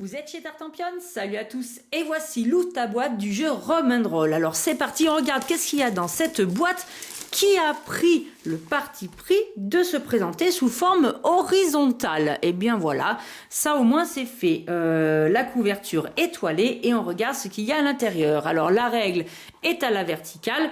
Vous êtes chez Tartampion? Salut à tous et voici l'ouvre ta boîte du jeu Rock'n'Roll. Alors c'est parti, on regarde qu'est-ce qu'il y a dans cette boîte qui a pris le parti pris de se présenter sous forme horizontale. Et bien voilà, ça au moins c'est fait. La couverture étoilée et on regarde ce qu'il y a à l'intérieur. Alors la règle est à la verticale.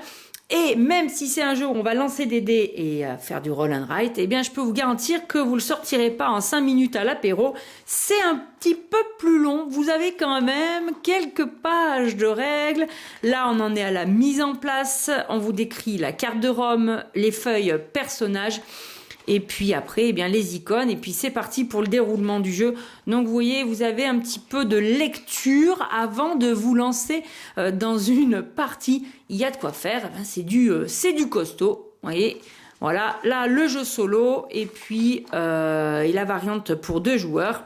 Et même si c'est un jeu où on va lancer des dés et faire du roll and write, eh bien je peux vous garantir que vous le sortirez pas en 5 minutes à l'apéro. C'est un petit peu plus long. Vous avez quand même quelques pages de règles. Là, on en est à la mise en place. On vous décrit la carte de Rome, les feuilles personnages. Et puis après, eh bien, les icônes. Et puis c'est parti pour le déroulement du jeu. Donc vous voyez, vous avez un petit peu de lecture avant de vous lancer dans une partie. Il y a de quoi faire. Eh bien, c'est du costaud. Vous voyez, voilà. Là, le jeu solo. Et puis et la variante pour 2 joueurs.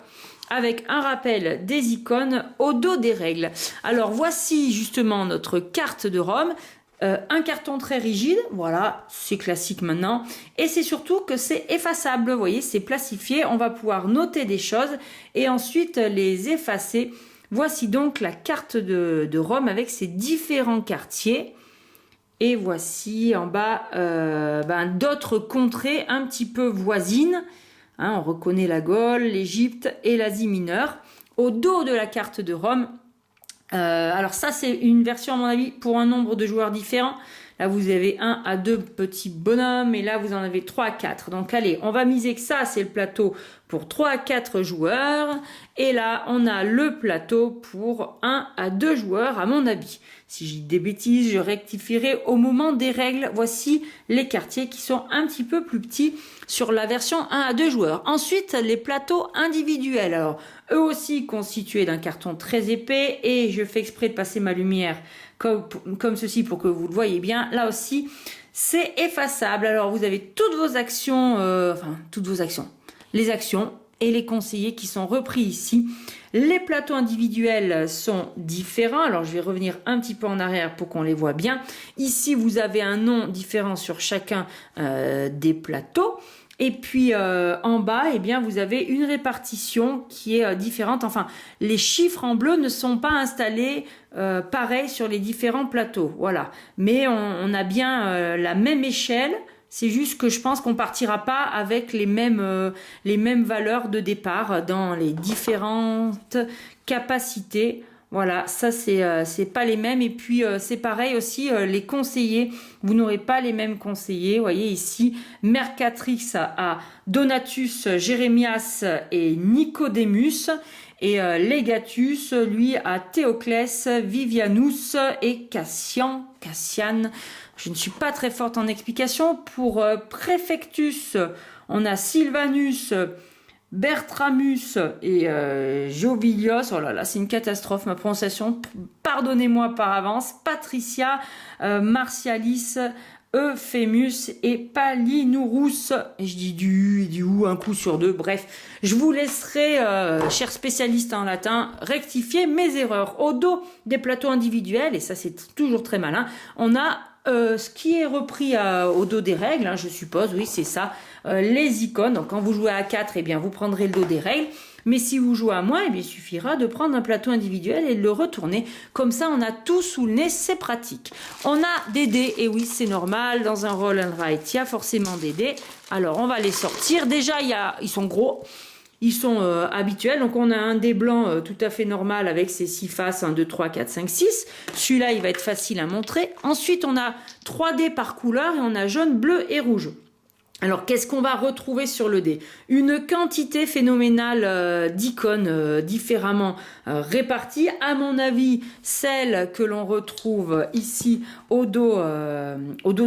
Avec un rappel des icônes au dos des règles. Alors voici justement notre carte de Rome. Un carton très rigide, voilà, c'est classique maintenant. Et c'est surtout que c'est effaçable, vous voyez, c'est plastifié. On va pouvoir noter des choses et ensuite les effacer. Voici donc la carte de Rome avec ses différents quartiers. Et voici en bas d'autres contrées un petit peu voisines. Hein, on reconnaît la Gaule, l'Égypte et l'Asie mineure. Au dos de la carte de Rome, alors ça c'est une version à mon avis pour un nombre de joueurs différents. Là vous avez 1 à 2 petits bonhommes et là vous en avez 3 à 4. Donc allez, on va miser que ça c'est le plateau pour 3 à 4 joueurs. Et là on a le plateau pour 1 à 2 joueurs à mon avis. Si j'ai des bêtises, je rectifierai au moment des règles. Voici les quartiers qui sont un petit peu plus petits sur la version 1 à 2 joueurs. Ensuite, les plateaux individuels. Alors, eux aussi constitués d'un carton très épais. Et je fais exprès de passer ma lumière comme ceci pour que vous le voyez bien. Là aussi, c'est effaçable. Alors, vous avez toutes vos actions, les actions et les conseillers qui sont repris ici. Les plateaux individuels sont différents. Alors, je vais revenir un petit peu en arrière pour qu'on les voit bien. Ici, vous avez un nom différent sur chacun des plateaux. Et puis, en bas, eh bien, vous avez une répartition qui est différente. Enfin, les chiffres en bleu ne sont pas installés pareil sur les différents plateaux. Voilà. Mais on a bien la même échelle. C'est juste que je pense qu'on partira pas avec les mêmes valeurs de départ dans les différentes capacités. Voilà, ça c'est pas les mêmes. Et puis c'est pareil aussi les conseillers. Vous n'aurez pas les mêmes conseillers. Vous voyez ici, Mercatrix a Donatus, Jérémias et Nicodémus. Et Legatus, lui, a Théoclès, Vivianus et Cassian. Je ne suis pas très forte en explication. Pour Préfectus, on a Sylvanus, Bertramus et Jovilios. Oh là là, c'est une catastrophe ma prononciation. Pardonnez-moi par avance. Patricia, Martialis, Euphémus et Palinourus. Et je dis du ou un coup sur 2. Bref, je vous laisserai, chers spécialistes en latin, rectifier mes erreurs. Au dos des plateaux individuels, et ça c'est toujours très malin, on a ce qui est repris au dos des règles, hein, je suppose, oui c'est ça, les icônes. Donc quand vous jouez à 4, eh bien vous prendrez le dos des règles. Mais si vous jouez à moins, eh bien, il suffira de prendre un plateau individuel et de le retourner. Comme ça, on a tout sous le nez, c'est pratique. On a des dés, et oui, c'est normal, dans un roll and write, il y a forcément des dés. Alors, on va les sortir. Déjà, ils sont gros, ils sont habituels. Donc, on a un dé blanc tout à fait normal avec ses 6 faces, 1, 2, 3, 4, 5, 6. Celui-là, il va être facile à montrer. Ensuite, on a 3 dés par couleur et on a jaune, bleu et rouge. Alors, qu'est-ce qu'on va retrouver sur le dé? Une quantité phénoménale d'icônes différemment réparties. À mon avis, celles que l'on retrouve ici au dos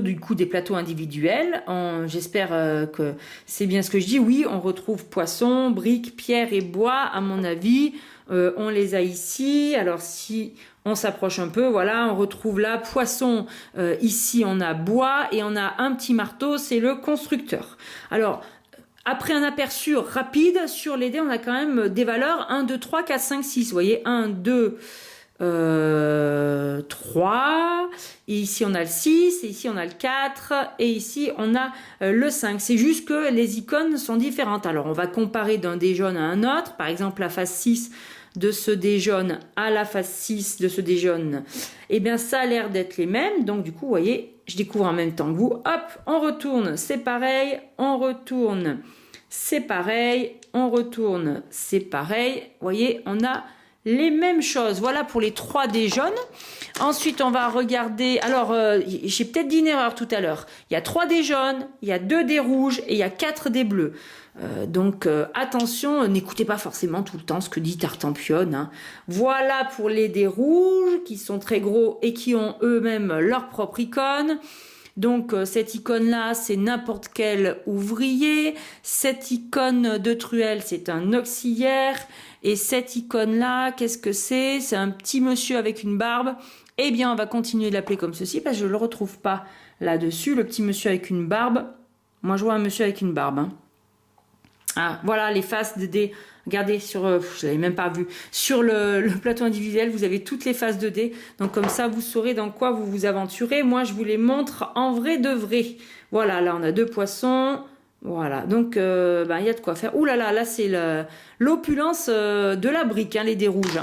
du coup des plateaux individuels. J'espère que c'est bien ce que je dis. Oui, on retrouve poisson, briques, pierre et bois, à mon avis. On les a ici. Alors, si on s'approche un peu, voilà, on retrouve là poisson, ici on a bois et on a un petit marteau, c'est le constructeur. Alors, après un aperçu rapide sur les dés, on a quand même des valeurs 1, 2, 3, 4, 5, 6. Vous voyez, 1, 2, 3, et ici on a le 6, et ici on a le 4, et ici on a le 5. C'est juste que les icônes sont différentes. Alors on va comparer d'un dé jaune à un autre, par exemple la face 6 de ce dé jaune à la face 6 de ce dé jaune, et bien ça a l'air d'être les mêmes, donc du coup vous voyez, je découvre en même temps que vous, hop, on retourne, c'est pareil, on retourne, c'est pareil, on retourne, c'est pareil, vous voyez, on a les mêmes choses. Voilà pour les 3 dés jaunes. Ensuite, on va regarder. Alors, j'ai peut-être dit une erreur tout à l'heure. Il y a 3 dés jaunes, il y a 2 dés rouges et il y a 4 dés bleus. Donc, attention, n'écoutez pas forcément tout le temps ce que dit Tartampion. Hein. Voilà pour les dés rouges qui sont très gros et qui ont eux-mêmes leur propre icône. Donc cette icône-là, c'est n'importe quel ouvrier. Cette icône de truelle, c'est un auxiliaire. Et cette icône-là, qu'est-ce que c'est? C'est un petit monsieur avec une barbe. Eh bien, on va continuer de l'appeler comme ceci parce que je ne le retrouve pas là-dessus. Le petit monsieur avec une barbe. Moi, je vois un monsieur avec une barbe. Hein. Ah, voilà les faces de dés. Regardez, je l'avais même pas vu. Sur le plateau individuel, vous avez toutes les faces de dés. Donc comme ça, vous saurez dans quoi vous vous aventurez. Moi, je vous les montre en vrai de vrai. Voilà, là, on a 2 poissons. Voilà, donc il y a de quoi faire. Ouh là là, là, c'est l'opulence de la brique, hein, les dés rouges.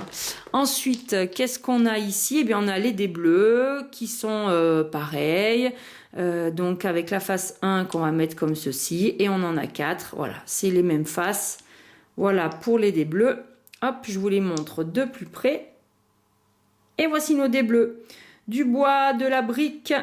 Ensuite, qu'est-ce qu'on a ici? Eh bien, on a les dés bleus qui sont pareils. Donc avec la face 1 qu'on va mettre comme ceci. Et on en a 4. Voilà, c'est les mêmes faces. Voilà pour les dés bleus. Hop, je vous les montre de plus près. Et voici nos dés bleus. Du bois, de la brique.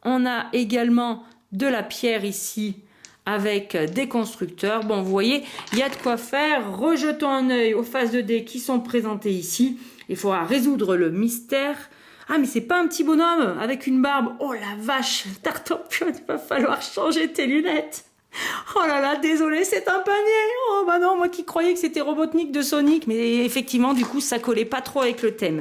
On a également de la pierre ici avec des constructeurs. Bon, vous voyez, il y a de quoi faire. Rejetons un œil aux faces de dés qui sont présentées ici. Il faudra résoudre le mystère. Ah, mais c'est pas un petit bonhomme avec une barbe. Oh la vache, Tartampion, il va falloir changer tes lunettes. Oh là là, désolé, c'est un panier. Oh bah non, moi qui croyais que c'était Robotnik de Sonic, mais effectivement, du coup, ça collait pas trop avec le thème.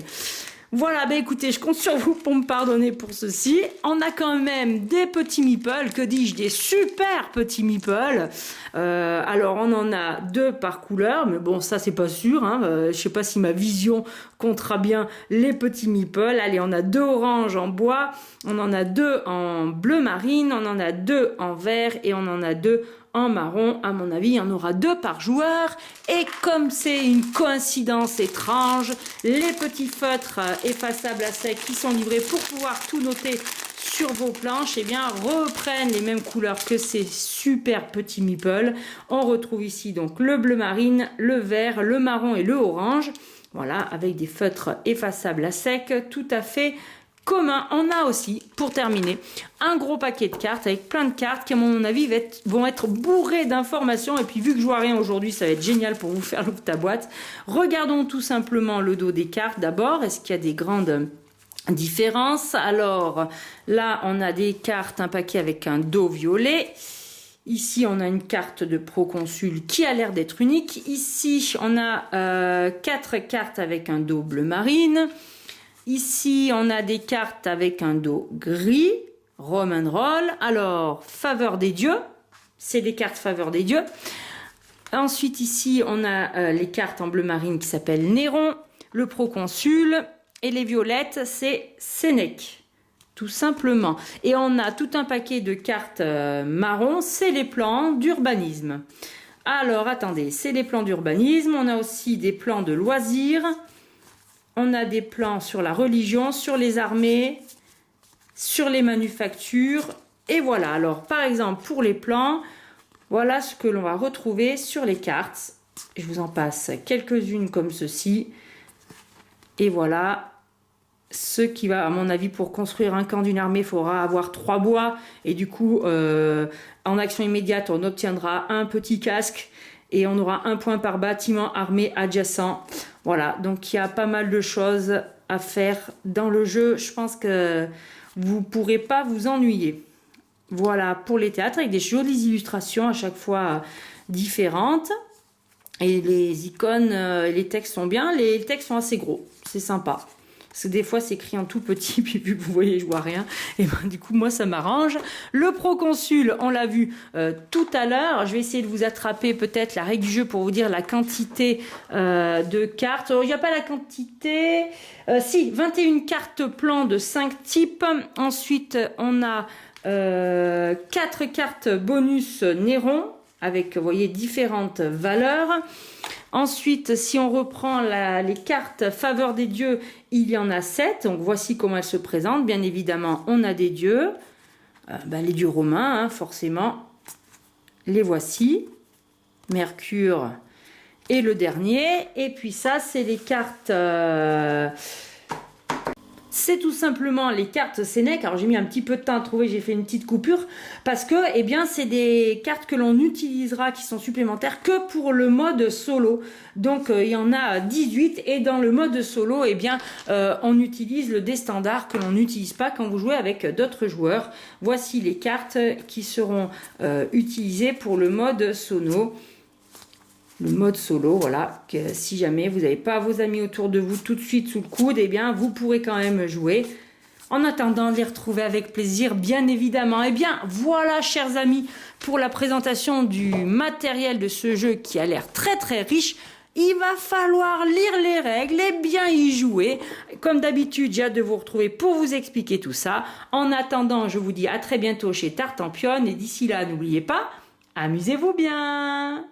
Voilà, bah écoutez, je compte sur vous pour me pardonner pour ceci. On a quand même des petits meeples, que dis-je, des super petits meeples. Alors, on en a 2 par couleur, mais bon, ça, c'est pas sûr. Hein. Je sais pas si ma vision comptera bien les petits meeples. Allez, on a 2 oranges en bois, on en a 2 en bleu marine, on en a 2 en vert et on en a 2 en marron. À mon avis, il y en aura 2 par joueur. Et comme c'est une coïncidence étrange, les petits feutres effaçables à sec qui sont livrés pour pouvoir tout noter sur vos planches, eh bien, reprennent les mêmes couleurs que ces super petits meeples. On retrouve ici donc le bleu marine, le vert, le marron et le orange. Voilà, avec des feutres effaçables à sec tout à fait commun. On a aussi, pour terminer, un gros paquet de cartes avec plein de cartes qui, à mon avis, vont être bourrées d'informations. Et puis, vu que je vois rien aujourd'hui, ça va être génial pour vous faire l'ouvre ta boîte. Regardons tout simplement le dos des cartes d'abord. Est-ce qu'il y a des grandes différences? Alors, là, on a des cartes, un paquet avec un dos violet. Ici, on a une carte de proconsul qui a l'air d'être unique. Ici, on a 4 cartes avec un dos bleu marine. Ici, on a des cartes avec un dos gris, Roman Roll. Alors, faveur des dieux, c'est des cartes faveur des dieux. Ensuite, ici, on a les cartes en bleu marine qui s'appellent Néron, le proconsul. Et les violettes, c'est Sénèque, tout simplement. Et on a tout un paquet de cartes marron, c'est les plans d'urbanisme. Alors, attendez, c'est les plans d'urbanisme. On a aussi des plans de loisirs. On a des plans sur la religion, sur les armées, sur les manufactures. Et voilà, alors par exemple pour les plans, voilà ce que l'on va retrouver sur les cartes. Je vous en passe quelques-unes comme ceci. Et voilà ce qui va, à mon avis, pour construire un camp d'une armée, il faudra avoir 3 bois. Et du coup, en action immédiate, on obtiendra un petit casque. Et on aura 1 point par bâtiment armé adjacent. Voilà, donc il y a pas mal de choses à faire dans le jeu. Je pense que vous ne pourrez pas vous ennuyer. Voilà pour les théâtres avec des jolies illustrations à chaque fois différentes. Et les icônes, les textes sont bien. Les textes sont assez gros, c'est sympa. Parce que des fois, c'est écrit en tout petit, puis vu que vous voyez, je vois rien. Et ben, du coup, moi, ça m'arrange. Le proconsul, on l'a vu tout à l'heure. Je vais essayer de vous attraper peut-être la règle du jeu pour vous dire la quantité de cartes. Alors, il n'y a pas la quantité. Si, 21 cartes plans de 5 types. Ensuite, on a 4 cartes bonus Néron avec, vous voyez, différentes valeurs. Ensuite, si on reprend les cartes faveur des dieux, il y en a 7. Donc, voici comment elles se présentent. Bien évidemment, on a des dieux. Les dieux romains, hein, forcément. Les voici. Mercure et le dernier. Et puis ça, c'est les cartes... c'est tout simplement les cartes Sénèque. Alors j'ai mis un petit peu de temps à trouver, j'ai fait une petite coupure parce que eh bien c'est des cartes que l'on utilisera qui sont supplémentaires que pour le mode solo. Donc il y en a 18 et dans le mode solo eh bien on utilise le dé standard que l'on n'utilise pas quand vous jouez avec d'autres joueurs. Voici les cartes qui seront utilisées pour le mode solo. Le mode solo, voilà, que si jamais vous n'avez pas vos amis autour de vous tout de suite sous le coude, eh bien, vous pourrez quand même jouer. En attendant de les retrouver avec plaisir, bien évidemment. Eh bien, voilà, chers amis, pour la présentation du matériel de ce jeu qui a l'air très très riche. Il va falloir lire les règles et bien y jouer. Comme d'habitude, j'ai hâte de vous retrouver pour vous expliquer tout ça. En attendant, je vous dis à très bientôt chez Tartampion. Et d'ici là, n'oubliez pas, amusez-vous bien!